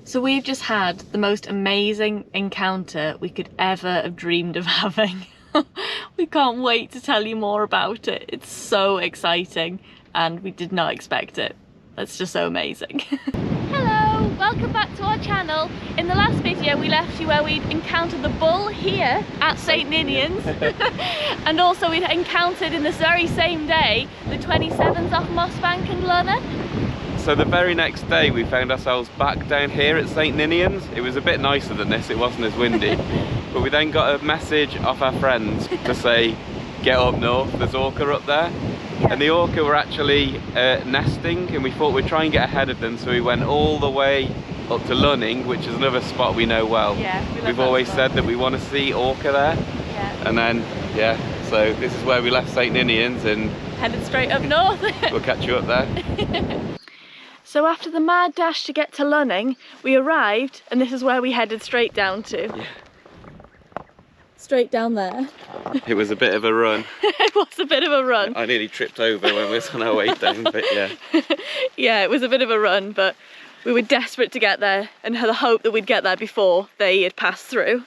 So we've just had the most amazing encounter we could ever have dreamed of having. We can't wait to tell you more about it. It's so exciting and we did not expect it. That's just so amazing. Hello, welcome back to our channel. In the last video we left you where we'd encountered the bull here at St Ninians and also we'd encountered in this very same day the 27s off Mossbank and Lunning. So the very next day we found ourselves back down here at St Ninians. It was a bit nicer than this, it wasn't as windy. But we then got a message off our friends to say, get up north, there's orca up there. Yeah. And the orca were actually nesting and we thought we'd try and get ahead of them, so we went all the way up to Lunning, which is another spot we know well. Yeah, we've always said that we want to see orca there. Yeah. And then, yeah, so this is where we left St Ninians and headed straight up north. We'll catch you up there. So after the mad dash to get to Lunning, we arrived and this is where we headed straight down to. Yeah. Straight down there. It was a bit of a run. It was a bit of a run. I nearly tripped over when we was on our way down, but yeah. Yeah, it was a bit of a run, but we were desperate to get there and had the hope that we'd get there before they had passed through.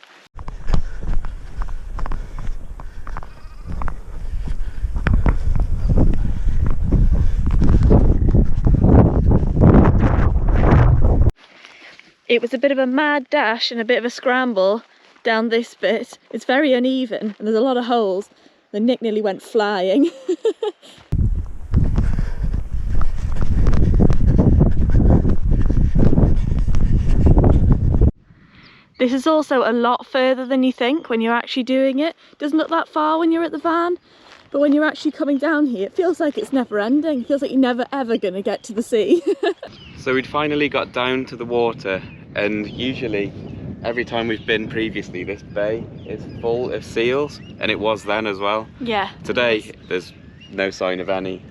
It was a bit of a mad dash and a bit of a scramble down this bit. It's very uneven and there's a lot of holes. The Nick nearly went flying. This is also a lot further than you think when you're actually doing it. It doesn't look that far when you're at the van, but when you're actually coming down here, it feels like it's never ending. It feels like you're never ever gonna get to the sea. So we'd finally got down to the water, and usually every time we've been previously, this bay is full of seals, and it was then as well. Yeah. Today there's no sign of any,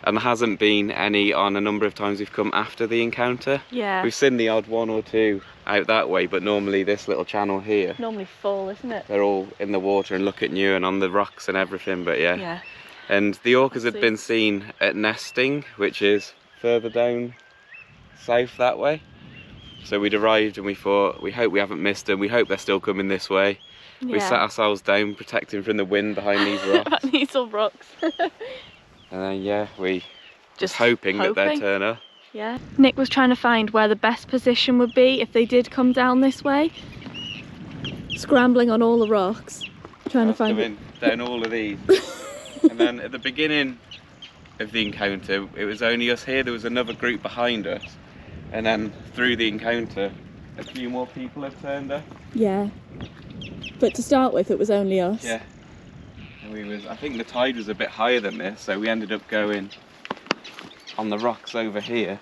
and there hasn't been any on a number of times we've come after the encounter. Yeah. We've seen the odd one or two out that way, but normally this little channel here, Normally full, isn't it? they're all in the water and look at you and on the rocks and everything, but yeah. Yeah. And the orcas had been seen at nesting, which is further down south that way. So we'd arrived and we thought, we hope we haven't missed them, we hope they're still coming this way. Yeah. We sat ourselves down, protecting from the wind behind these rocks. These little rocks. And then yeah, we just hoping that they'd turn up. Yeah. Nick was trying to find where the best position would be if they did come down this way. Scrambling on all the rocks, trying to find it. Down all of these. And then at the beginning of the encounter, it was only us here, there was another group behind us. And then through the encounter, a few more people have turned up. Yeah. But to start with, it was only us. Yeah. And I think the tide was a bit higher than this, so we ended up going on the rocks over here.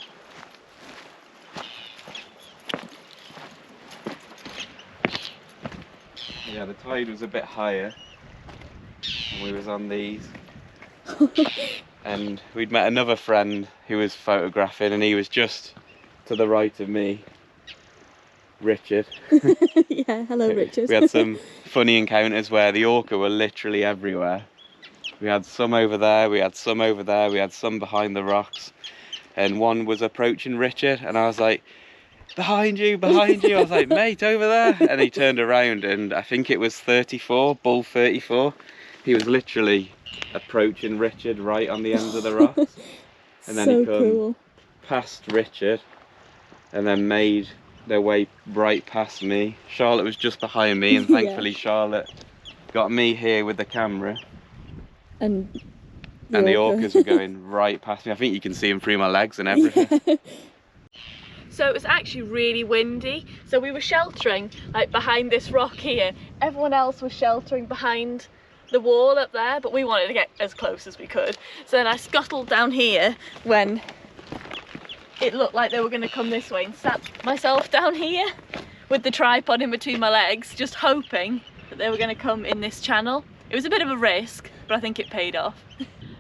Yeah, the tide was a bit higher, and we was on these. And we'd met another friend who was photographing, and he was just to the right of me, Richard. Yeah, hello Richard. We had some funny encounters where the orca were literally everywhere. We had some over there, we had some over there, we had some behind the rocks, and one was approaching Richard and I was like, behind you, behind you. I was like, mate, over there. And he turned around and I think it was 34, bull 34. He was literally approaching Richard right on the ends of the rocks. And then so he come cool. past Richard and then made their way right past me. Charlotte was just behind me and thankfully Charlotte got me here with the camera. And the orcas were going right past me. I think you can see them through my legs and everything. Yeah. So it was actually really windy, so we were sheltering like behind this rock here. Everyone else was sheltering behind the wall up there, but we wanted to get as close as we could. So then I scuttled down here when it looked like they were going to come this way and sat myself down here with the tripod in between my legs, just hoping that they were going to come in this channel. It was a bit of a risk, but I think it paid off.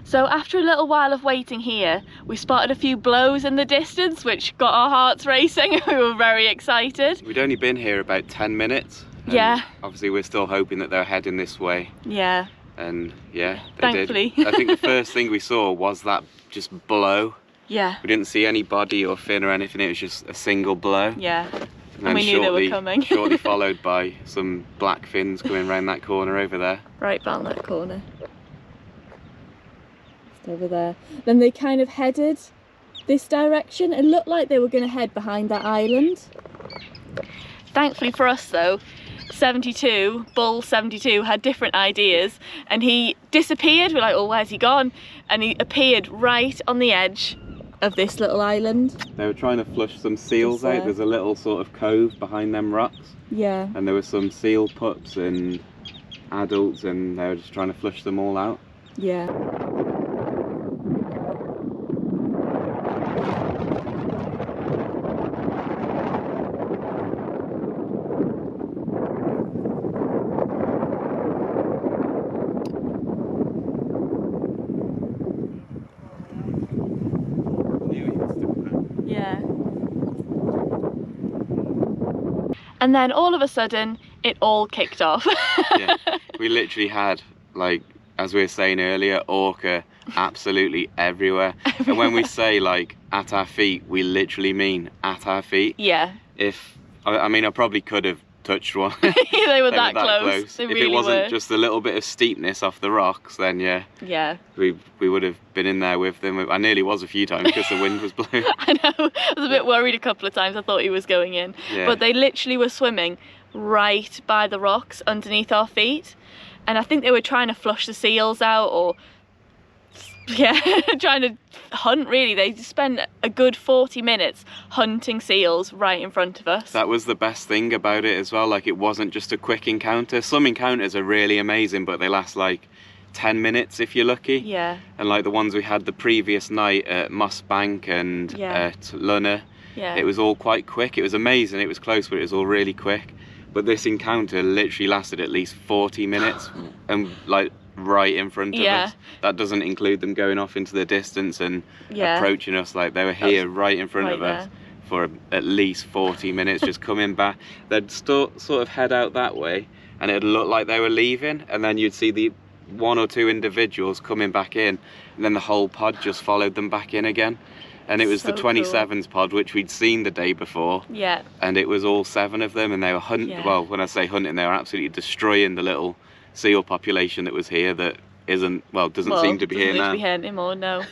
So after a little while of waiting here, we spotted a few blows in the distance, which got our hearts racing. We were very excited. We'd only been here about 10 minutes. Yeah. Obviously we're still hoping that they're heading this way. Yeah. And yeah, they thankfully did. I think the first thing we saw was that just blow. Yeah. We didn't see any body or fin or anything, it was just a single blow. Yeah. And we knew they were coming. Shortly followed by some black fins coming around that corner over there. Right down that corner. Just over there. Then they kind of headed this direction. It looked like they were going to head behind that island. Thankfully for us though, Bull 72 had different ideas and he disappeared. We're like, oh, where's he gone? And he appeared right on the edge of this little island. They were trying to flush some seals out. There's a little sort of cove behind them rocks. Yeah. And there were some seal pups and adults and they were just trying to flush them all out. Yeah. And then all of a sudden, it all kicked off. Yeah, we literally had, like, as we were saying earlier, orca absolutely everywhere. And when we say, like, at our feet, we literally mean at our feet. Yeah. I mean, I probably could have touched one. They were that close. They if really it wasn't were. just a little bit of steepness off the rocks, then yeah. Yeah. We would have been in there with them. I nearly was a few times because the wind was blowing. I know. I was a bit worried a couple of times. I thought he was going in. Yeah. But they literally were swimming right by the rocks underneath our feet. And I think they were trying to flush the seals out or, yeah, trying to hunt really. They spent a good 40 minutes hunting seals right in front of us. That was the best thing about it as well. Like, it wasn't just a quick encounter. Some encounters are really amazing, but they last like 10 minutes if you're lucky. Yeah. And like the ones we had the previous night at Moss Bank and at Lunning, it was all quite quick. It was amazing. It was close, but it was all really quick. But this encounter literally lasted at least 40 minutes and like right in front of us. That doesn't include them going off into the distance and approaching us. Like, they were here right in front of us for at least 40 minutes, just coming back. They'd sort of head out that way and it'd look like they were leaving, and then you'd see the one or two individuals coming back in, and then the whole pod just followed them back in again. And it was the 27s pod, which we'd seen the day before. Yeah. And it was all 7 of them, and they were hunting. Well, when I say hunting, they were absolutely destroying the little seal population that was here that doesn't seem to be here now. Doesn't seem to be here anymore, no.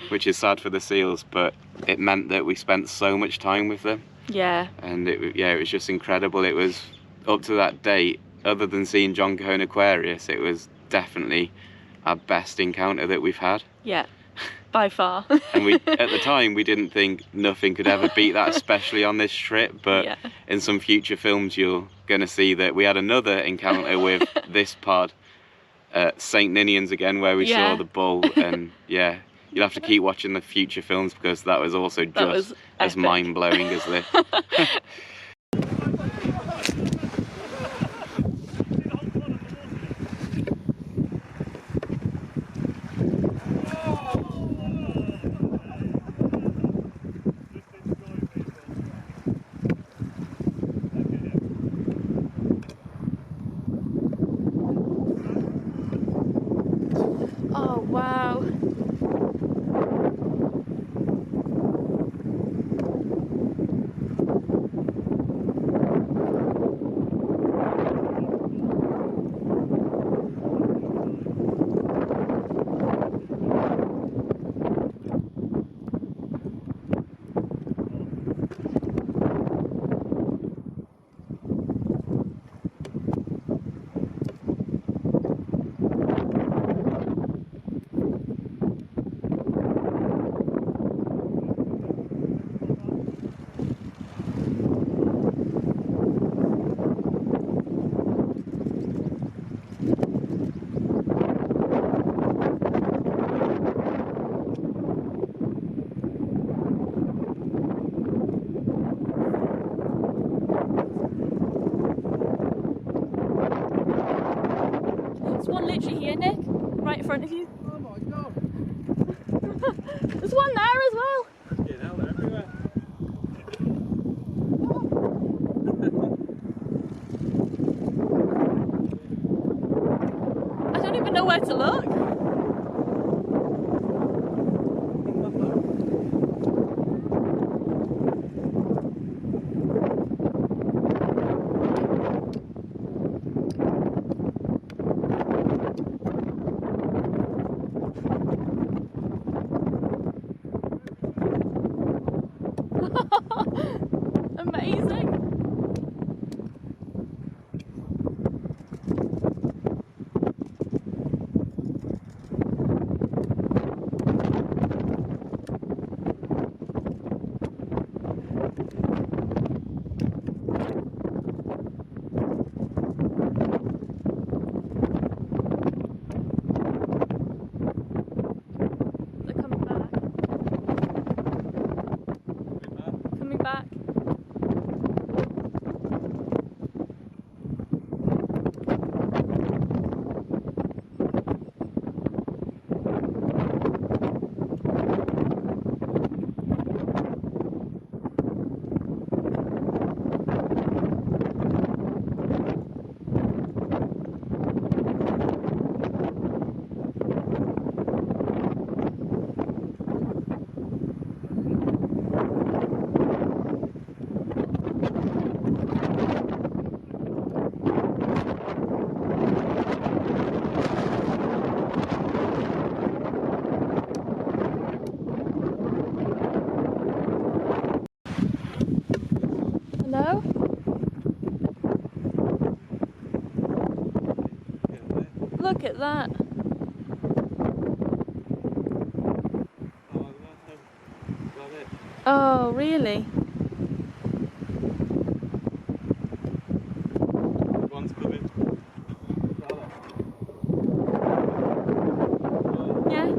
Which is sad for the seals, but it meant that we spent so much time with them. Yeah. And it was just incredible. It was, up to that date, other than seeing John Cahone Aquarius, it was definitely our best encounter that we've had. Yeah. By far. And at the time, we didn't think nothing could ever beat that, especially on this trip. But in some future films, you're going to see that we had another encounter with this pod at St. Ninians again, where we saw the bull. And yeah, you'll have to keep watching the future films because that was also just as mind-blowing as this. Oh, wow. There's one literally here, Nick, right in front of you. Oh my god! There's one there as well. Yeah, now they're everywhere. I don't even know where to look. Amazing. They're coming back. Coming back. Hello? Look at that. Oh, really? One's coming. Yeah.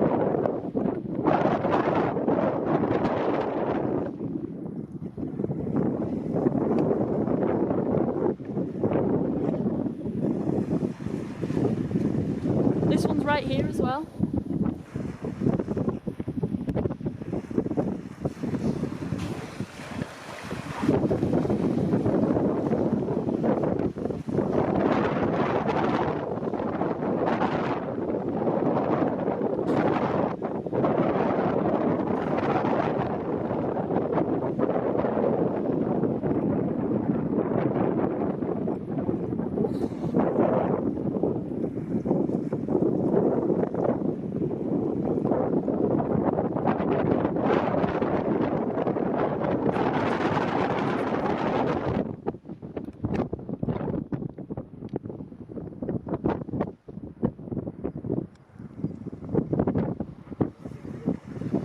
This one's right here as well.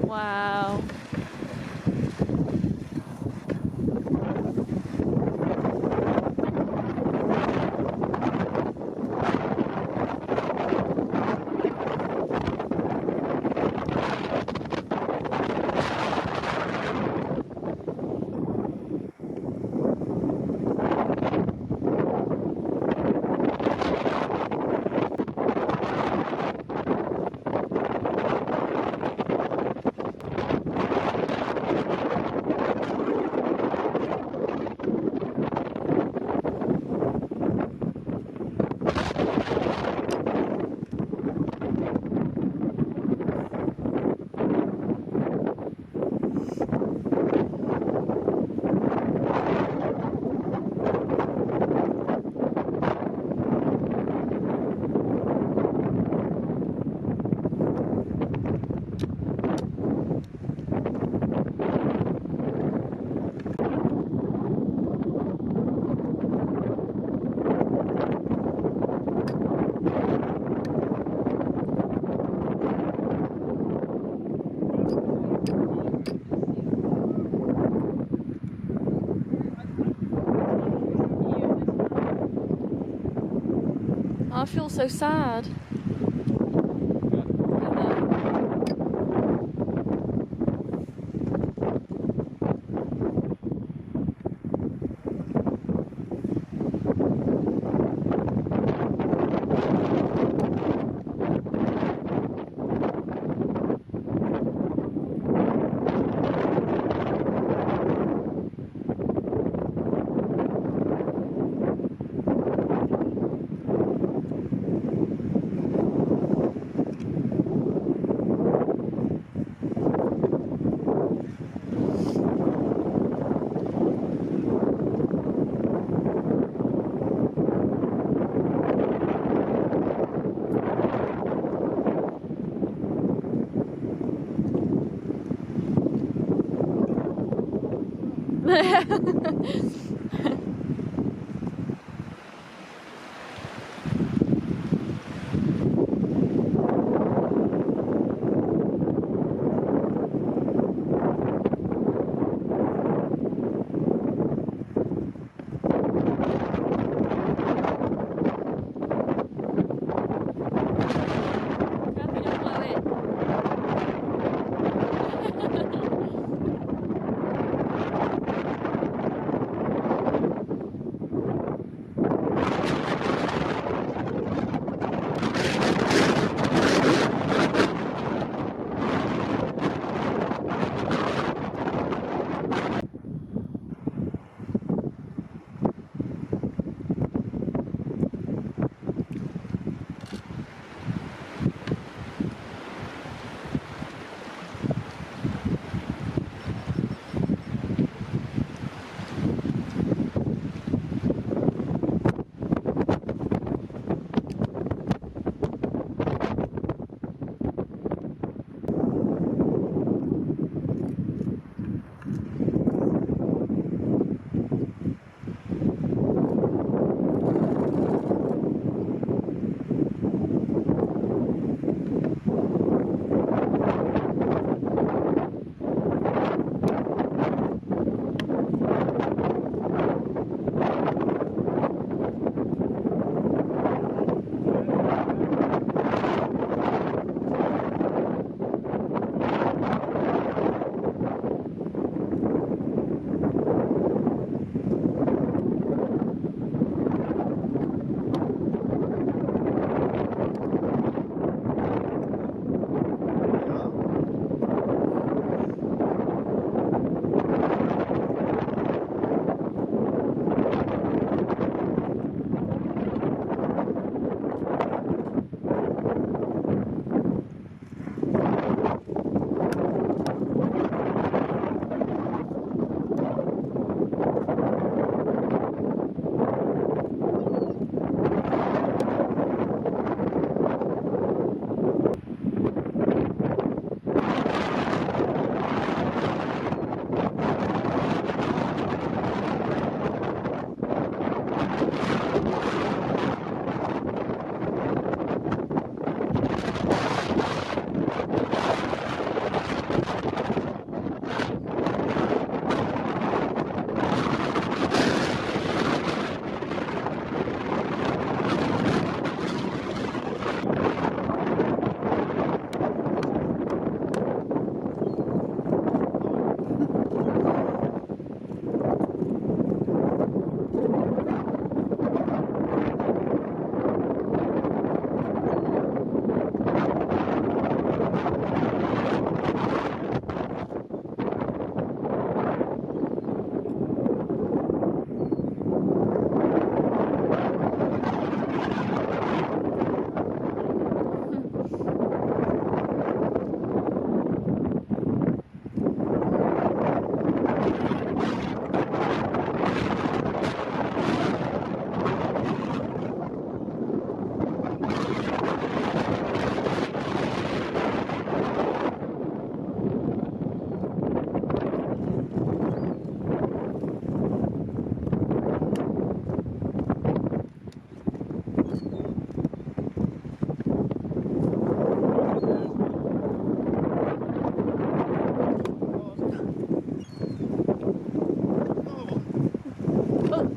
Wow. I feel so sad.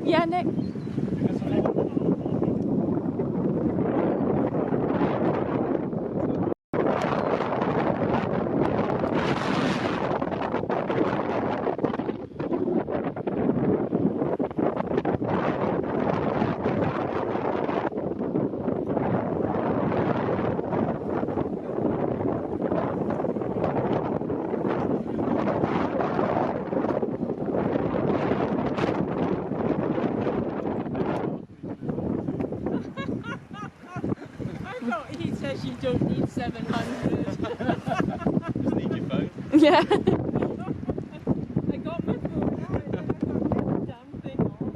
Yeah, Nick. He says you don't need 700. Just need your phone. Yeah. I got my phone out and then I got the damn thing on.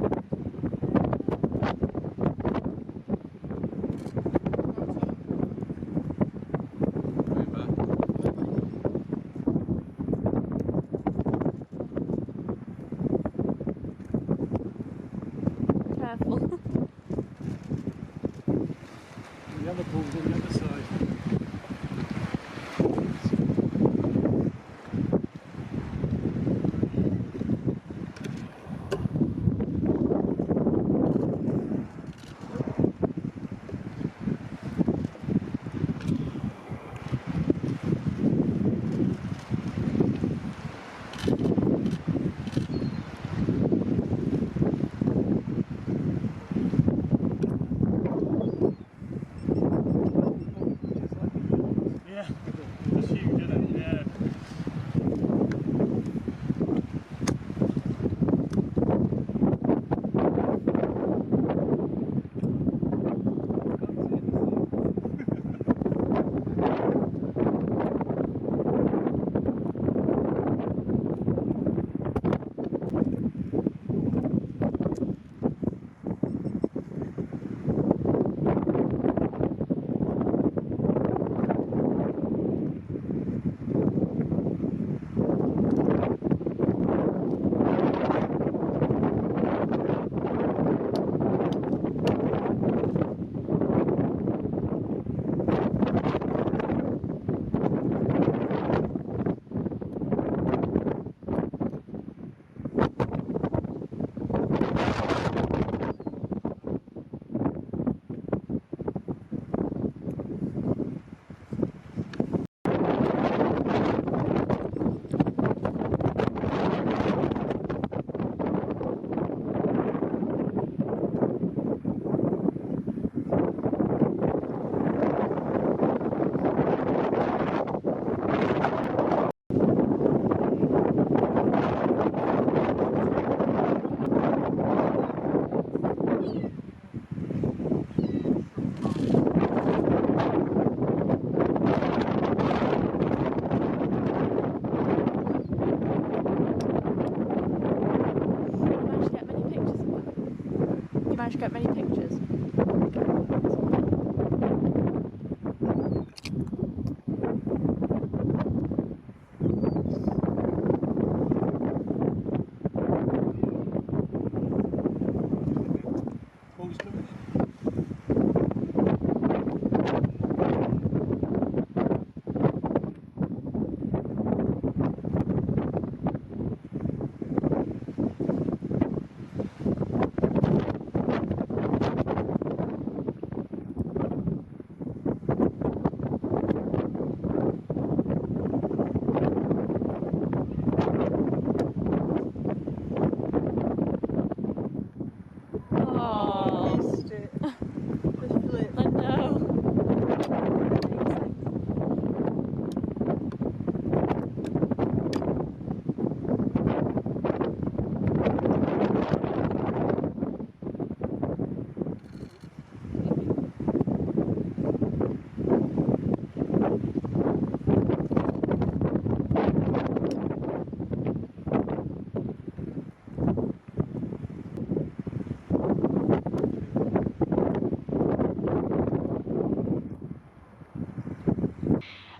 to get many pictures.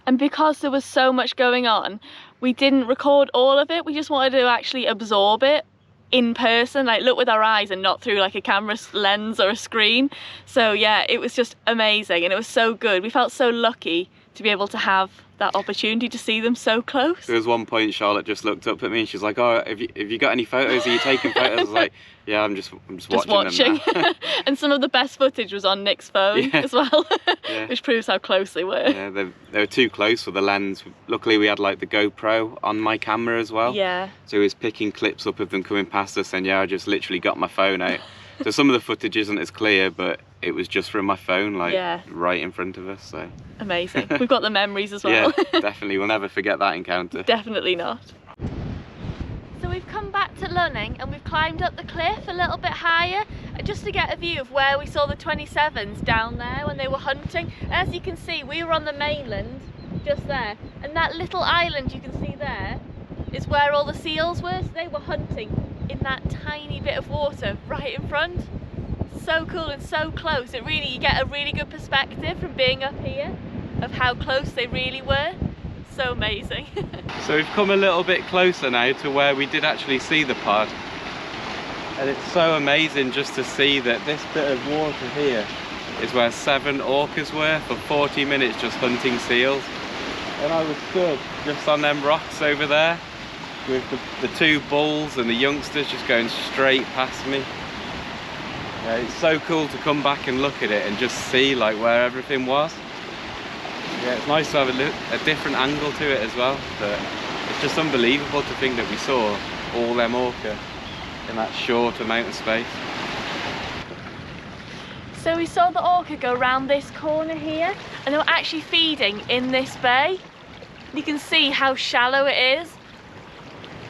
And because there was so much going on, we didn't record all of it. We just wanted to actually absorb it in person, like look with our eyes and not through like a camera lens or a screen. So yeah, it was just amazing and it was so good. We felt so lucky to be able to have that opportunity to see them so close. There was one point Charlotte just looked up at me and she's like, "Oh, have you got any photos? Are you taking photos?" I was like, "Yeah, I'm just watching them now." And some of the best footage was on Nick's phone as well, which proves how close they were. Yeah, they were too close for the lens. Luckily we had like the GoPro on my camera as well. Yeah. So he was picking clips up of them coming past us, and yeah, I just literally got my phone out. So some of the footage isn't as clear, but it was just from my phone, like right in front of us. So amazing. We've got the memories as well. Yeah, definitely. We'll never forget that encounter. Definitely not. So we've come back to Lunning and we've climbed up the cliff a little bit higher just to get a view of where we saw the 27s down there when they were hunting. As you can see, we were on the mainland just there, and that little island you can see there is where all the seals were. So they were hunting in that tiny bit of water right in front. So cool and so close. You get a really good perspective from being up here of how close they really were. So amazing. So we've come a little bit closer now to where we did actually see the pod, and it's so amazing just to see that this bit of water here is where 7 orcas were for 40 minutes just hunting seals. And I was stood just on them rocks over there with the 2 bulls and the youngsters just going straight past me. Yeah, it's so cool to come back and look at it and just see like where everything was. Yeah, it's nice to have a different angle to it as well, but it's just unbelievable to think that we saw all them orca in that short amount of space. So we saw the orca go around this corner here, and they were actually feeding in this bay. You can see how shallow it is.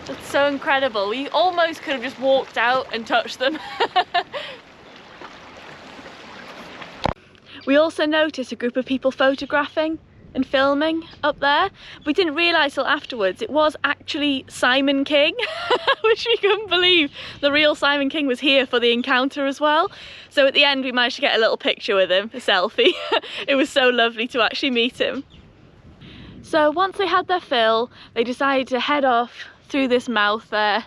It's so incredible. We almost could have just walked out and touched them. We also noticed a group of people photographing and filming up there. We didn't realise till afterwards it was actually Simon King, which we couldn't believe. The real Simon King was here for the encounter as well. So at the end we managed to get a little picture with him, a selfie. It was so lovely to actually meet him. So once they had their fill, they decided to head off through this mouth there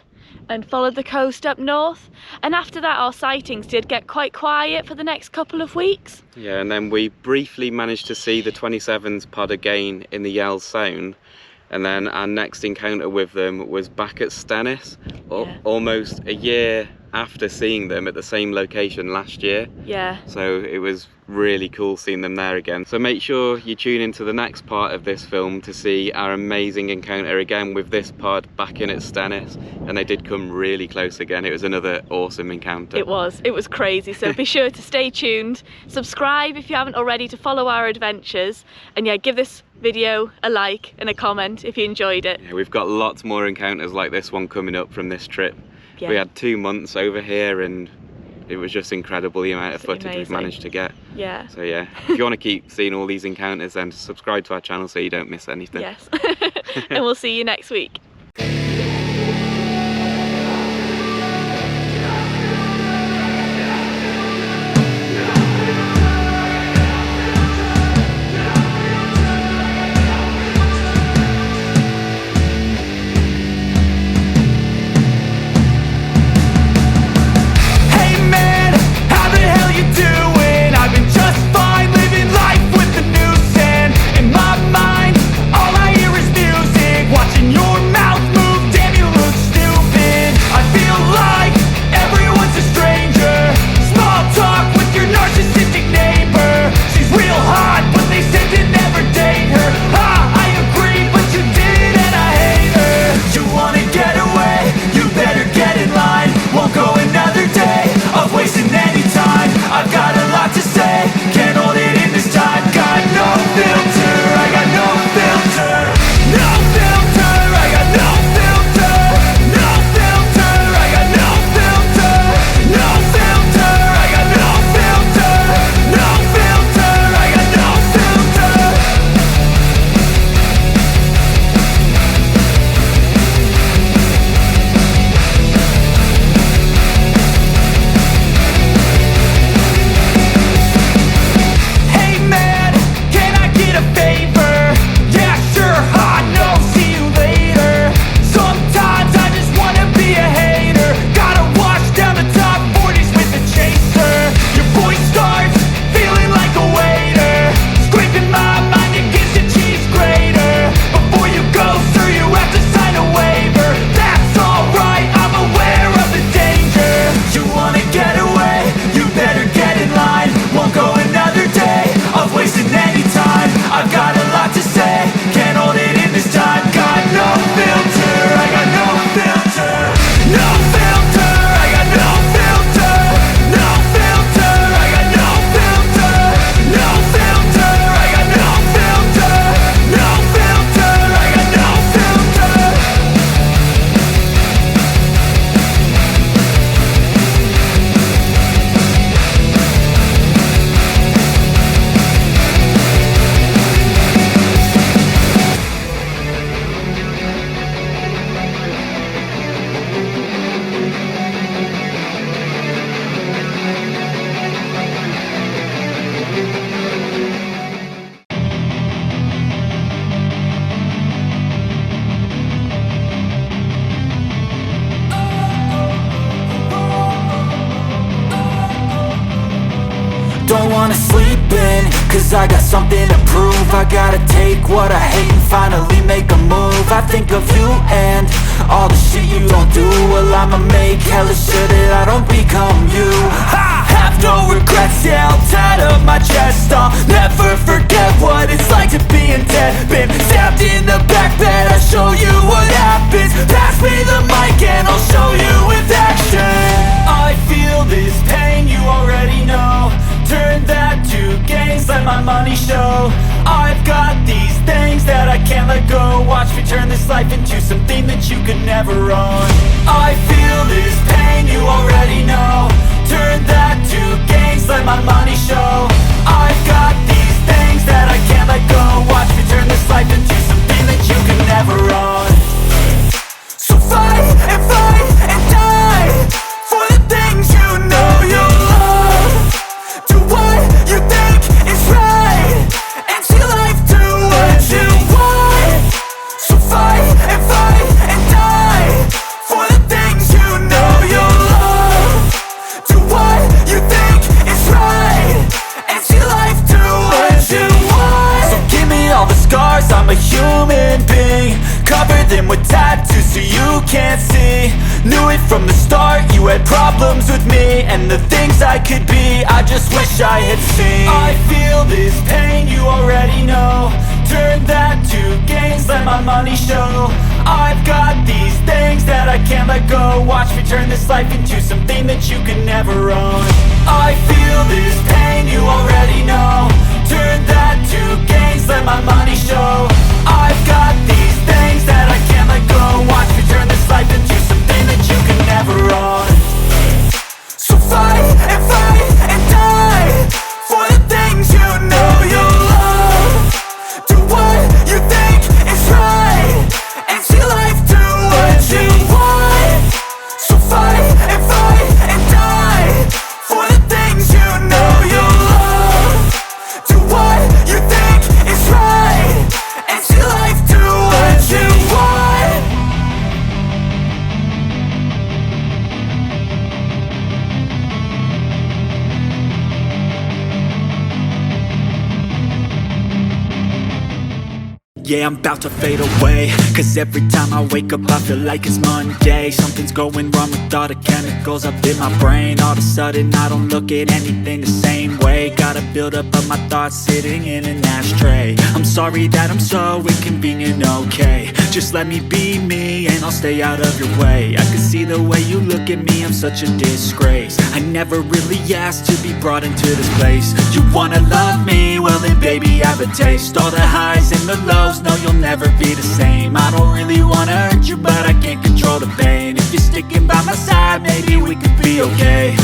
and followed the coast up north, and after that our sightings did get quite quiet for the next couple of weeks. Yeah, and then we briefly managed to see the 27s pod again in the Yell Sound, and then our next encounter with them was back at Stennis, almost a year after seeing them at the same location last year. Yeah. So it was really cool seeing them there again. So make sure you tune into the next part of this film to see our amazing encounter again with this pod back in at Stennis, and they did come really close again. It was another awesome encounter. It was crazy. So be sure to stay tuned, subscribe if you haven't already to follow our adventures, and yeah, give this video a like and a comment if you enjoyed it. Yeah, we've got lots more encounters like this one coming up from this trip. Yeah. We had 2 months over here and it was just incredible the amount of footage we've managed to get. Yeah. So yeah, if you want to keep seeing all these encounters, then subscribe to our channel so you don't miss anything. Yes. And we'll see you next week. lose, I got something to prove. I gotta take what I hate and finally make a move. I think of you and all the shit you don't do. Well, I'ma make hella sure that I don't become you. I have no regrets, yeah, I'll tattle my chest. I'll never forget what it's like to be in debt. Been stabbed in the back bed, I'll show you what happens. Pass me the mic and I'll show you with action. I feel this pain, you already know. Turn that to gains, let my money show. I've got these things that I can't let go. Watch me turn this life into something that you could never own. I feel this pain, you already know. Turn that to gains, let my money show. I've got these things that I can't let go. Watch me turn this life into something that you could never own. So fight and die for the things you know you love. Do what you think is right and see life do what you want. So fight and die for the things you know you love. Do what you think is right and see life do what you want. So give me all the scars, I'm a human being. Cover them with tattoos so you can't see. Knew it from the start, you had problems with me and the things I could be, I just wish I had seen. I feel this pain, you already know. Turn that to gains, let my money show. I've got these things that I can't let go. Watch me turn this life into something that you can never own. I feel this pain, you already know. Turn that to gains, let my money show. I've got these things that I can't let go. Watch me turn this life into something that you can never own. So fight and die for the things you know you love. Do what you think is right and see life do what you want. So fight and die for the things you know you love. Do what you think is right and see life do what you want. Yeah, I'm about to fade away, cause every time I wake up I feel like it's Monday. Something's going wrong with all the chemicals up in my brain. All of a sudden I don't look at anything the same way. Gotta build up of my thoughts sitting in an ashtray. I'm sorry that I'm so inconvenient, okay. Just let me be me and I'll stay out of your way. I can see the way you look at me, I'm such a disgrace. I never really asked to be brought into this place. You wanna love me? Well then baby I have a taste. All the highs and the lows, no you'll never be the same. I don't really wanna hurt you but I can't control the pain. If you're sticking by my side maybe we could be okay.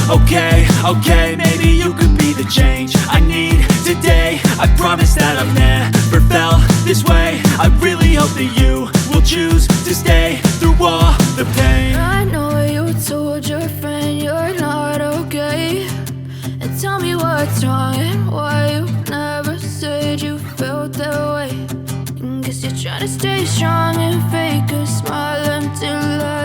Okay, maybe you could be the change I need today. I promise that I've never felt this way. I really hope that you will choose to stay through all the pain. I know you told your friend you're not okay, and tell me what's wrong and why you never said you felt that way. And guess you're trying to stay strong and fake a smile until I